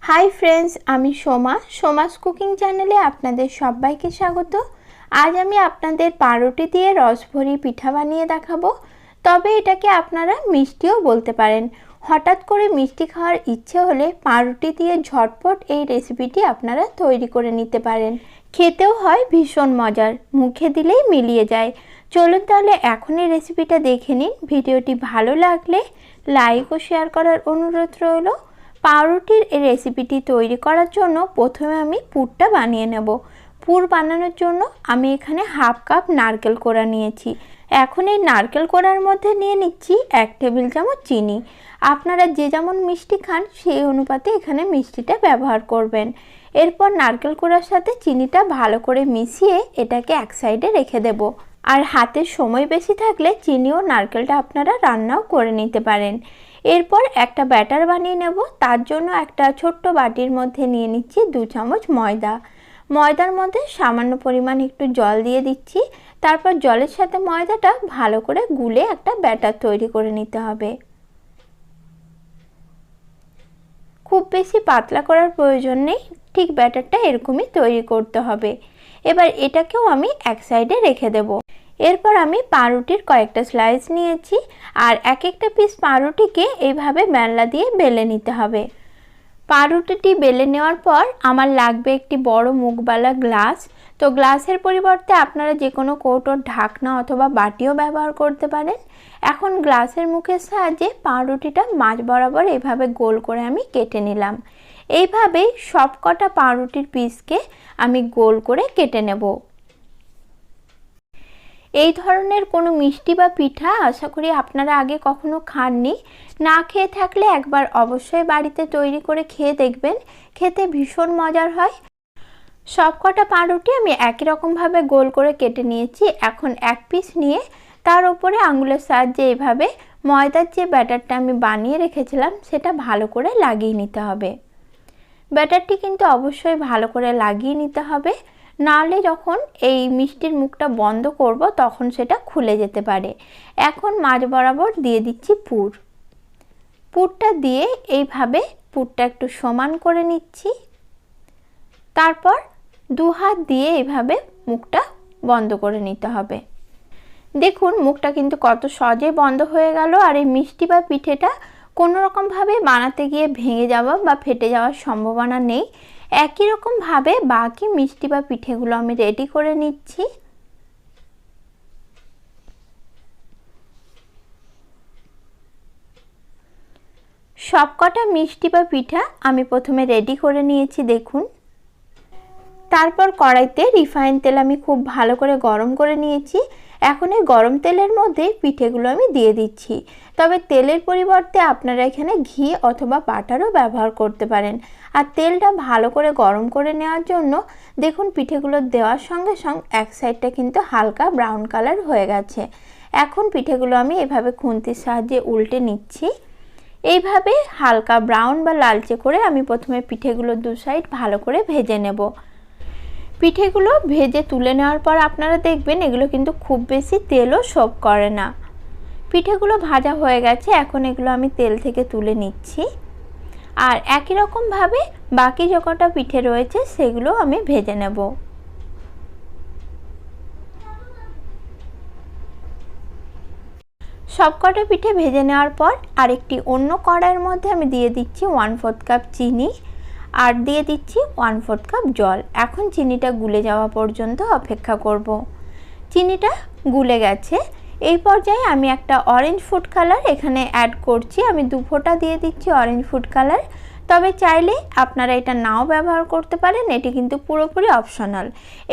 Hi friends आमी Soma सोमास cooking चैनेले आपनादेर सबाइके स्वागत। आज आमी आपनादेर पाउरुटी दिए रसभरी पिठा बानिये देखाबो। तबे एटाके आपनारा मिष्टिओ बोलते पारेन। हठात् करे मिष्टि खाওয়ার इच्छे होले पाउरुटी दिए झटपट এই रेसिपिटी आपनारा तैरी करे निते पारेन। खेतेও হয় भीषण मजार, मुखे दिलेই मिलिয়ে যায়। चलुन ताहले এখন এই রেসিপিটা দেখে নিন। ভিডিওটি ভালো লাগলে লাইক ও শেয়ার করার অনুরোধ রইল। পাউরুটির এই রেসিপিটি তৈরি করার জন্য প্রথমে আমি পুরটা বানিয়ে নেব। পুর বানানোর জন্য আমি এখানে হাফ কাপ নারকেল কোড়া নিয়েছি। এখন এই নারকেল কোড়ার মধ্যে নিয়ে নিচ্ছি 1 টেবিল চামচ চিনি। আপনারা যে যেমন মিষ্টি খান সেই অনুপাতে এখানে মিষ্টিটা ব্যবহার করবেন। এরপর নারকেল কোড়ার সাথে চিনিটা ভালো করে মিশিয়ে এটাকে এক সাইডে রেখে দেব। আর হাতে সময় বেশি থাকলে চিনি ও নারকেলটা আপনারা রান্নাও করে নিতে পারেন। এরপর একটা ব্যাটার বানিয়ে নেব। তার জন্য একটা ছোট্ট বাটির মধ্যে নিয়ে নিচ্ছি 2 চামচ ময়দা। ময়দার মধ্যে সামান্য পরিমাণ একটু জল দিয়ে দিচ্ছি। তারপর জলের সাথে ময়দাটা ভালো করে গুলে একটা ব্যাটার তৈরি করে নিতে হবে। খুব বেশি পাতলা করার প্রয়োজন নেই, ঠিক ব্যাটারটা এরকমই তৈরি করতে হবে। এবার এটাকেও আমি এক সাইডে রেখে দেব। এরপর আমি পাউরুটির কয়েকটা স্লাইস নিয়েছি আর এক একটা পিস পাউরুটিকে এইভাবে বেলনা দিয়ে বেলে নিতে হবে। পাউরুটিটি বেলে নেওয়ার পর আমার লাগবে একটি বড় মুখবালা গ্লাস। তো গ্লাসের পরিবর্তে আপনারা যে কোনো কৌটোর ঢাকনা অথবা বাটিও ব্যবহার করতে পারেন। এখন গ্লাসের মুখের সাহায্যে পাউরুটিটা মাঝ বরাবর এইভাবে গোল করে আমি কেটে নিলাম। এইভাবেই সবকটা পাউরুটির পিসকে আমি গোল করে কেটে নেব। এই ধরনের কোনো মিষ্টি বা পিঠা আশা করি আপনারা আগে কখনো খাননি। না খেয়ে থাকলে একবার অবশ্যই বাড়িতে তৈরি করে খেয়ে দেখবেন, খেতে ভীষণ মজার হয়। সবকটা পাউরুটি আমি একই রকমভাবে গোল করে কেটে নিয়েছি। এখন এক পিস নিয়ে তার উপরে আঙুলের সাহায্যে এইভাবে ময়দার যে ব্যাটারটা আমি বানিয়ে রেখেছিলাম সেটা ভালো করে লাগিয়ে নিতে হবে। ব্যাটারটি কিন্তু অবশ্যই ভালো করে লাগিয়ে নিতে হবে, নাহলে যখন এই মিষ্টির মুখটা বন্ধ করব তখন সেটা খুলে যেতে পারে। এখন মাঝ বরাবর দিয়ে দিচ্ছি পুর। পুরটা দিয়ে এইভাবে পুরটা একটু সমান করে নিচ্ছি। তারপর দু হাত দিয়ে এইভাবে মুখটা বন্ধ করে নিতে হবে। দেখুন মুখটা কিন্তু কত সহজে বন্ধ হয়ে গেল। আর এই মিষ্টি বা পিঠেটা কোনো রকমভাবে বানাতে গিয়ে ভেঙে যাওয়া বা ফেটে যাওয়ার সম্ভাবনা নেই। একই রকমভাবে বাকি মিষ্টি বা পিঠেগুলো আমি রেডি করে নিচ্ছি। সবকটা মিষ্টি বা পিঠা আমি প্রথমে রেডি করে নিয়েছি দেখুন। তারপর কড়াইতে রিফাইন তেল আমি খুব ভালো করে গরম করে নিয়েছি। এখন এই গরম তেলের মধ্যে পিঠেগুলো আমি দিয়ে দিচ্ছি। তবে তেলের পরিবর্তে আপনারা এখানে ঘি অথবা বাটারও ব্যবহার করতে পারেন। আর তেলটা ভালো করে গরম করে নেওয়ার জন্য দেখুন পিঠেগুলো দেওয়ার সঙ্গে সঙ্গে এক সাইডটা কিন্তু হালকা ব্রাউন কালার হয়ে গেছে। এখন পিঠেগুলো আমি এভাবে খুন্তির সাহায্যে উল্টে নিচ্ছি। এইভাবে হালকা ব্রাউন বা লালচে করে আমি প্রথমে পিঠেগুলো দু সাইড ভালো করে ভেজে নেব। পিঠেগুলো ভেজে তুলে নেওয়ার পর আপনারা দেখবেন এগুলো কিন্তু খুব বেশি তেলও শোপ করে না। পিঠেগুলো ভাজা হয়ে গেছে, এখন এগুলো আমি তেল থেকে তুলে নিচ্ছি। আর একই রকমভাবে বাকি যে কটা পিঠে রয়েছে সেগুলো আমি ভেজে নেব। সবকটা পিঠে ভেজে নেওয়ার পর আরেকটি অন্য কড়াইয়ের মধ্যে আমি দিয়ে দিচ্ছি 1/4 কাপ চিনি আর দিয়ে দিচ্ছি 1/4 কাপ জল। এখন চিনিটা গুলে যাওয়া পর্যন্ত অপেক্ষা করব। চিনিটা গুলে গেছে। এই পর্যায়ে আমি একটা অরেঞ্জ ফুড কালার এখানে অ্যাড করছি। আমি 2 ফোঁটা দিয়ে দিচ্ছি অরেঞ্জ ফুড কালার। তবে চাইলে আপনারা এটা নাও ব্যবহার করতে পারেন, এটি কিন্তু পুরোপুরি অপশনাল।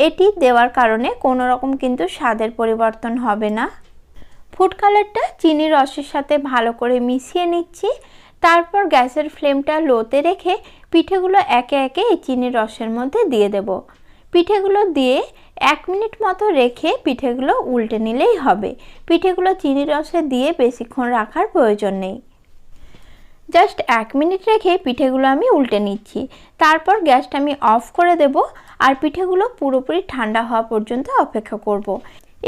এটি দেওয়ার কারণে কোনো রকম কিন্তু স্বাদের পরিবর্তন হবে না। ফুড কালারটা চিনির রসের সাথে ভালো করে মিশিয়ে নিচ্ছি। তারপর গ্যাসের ফ্লেমটা লোতে রেখে পিঠেগুলো একে একে এই চিনির রসের মধ্যে দিয়ে দেব। পিঠেগুলো দিয়ে 1 মিনিট মতো রেখে পিঠেগুলো উল্টে নিলেই হবে। পিঠেগুলো চিনির রসে দিয়ে বেশিক্ষণ রাখার প্রয়োজন নেই। জাস্ট 1 মিনিট রেখে পিঠেগুলো আমি উল্টে নিচ্ছি। তারপর গ্যাসটা আমি অফ করে দেব আর পিঠেগুলো পুরোপুরি ঠান্ডা হওয়া পর্যন্ত অপেক্ষা করব।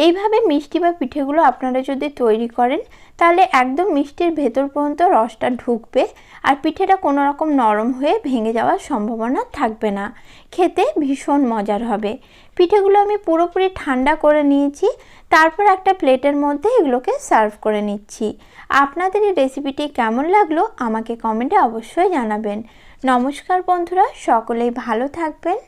এইভাবে মিষ্টি বা পিঠেগুলো আপনারা যদি তৈরি করেন তাহলে একদম মিষ্টির ভেতর পর্যন্ত রসটা ঢুকবে আর পিঠেটা কোনো রকম নরম হয়ে ভেঙে যাওয়ার সম্ভাবনা থাকবে না। খেতে ভীষণ মজার হবে। পিঠেগুলো আমি পুরোপুরি ঠান্ডা করে নিয়েছি, তারপর একটা প্লেটের মধ্যে এগুলোকে সার্ভ করে নিচ্ছি। আপনাদের এই রেসিপিটি কেমন লাগলো আমাকে কমেন্টে অবশ্যই জানাবেন। নমস্কার বন্ধুরা, সকলেই ভালো থাকবেন।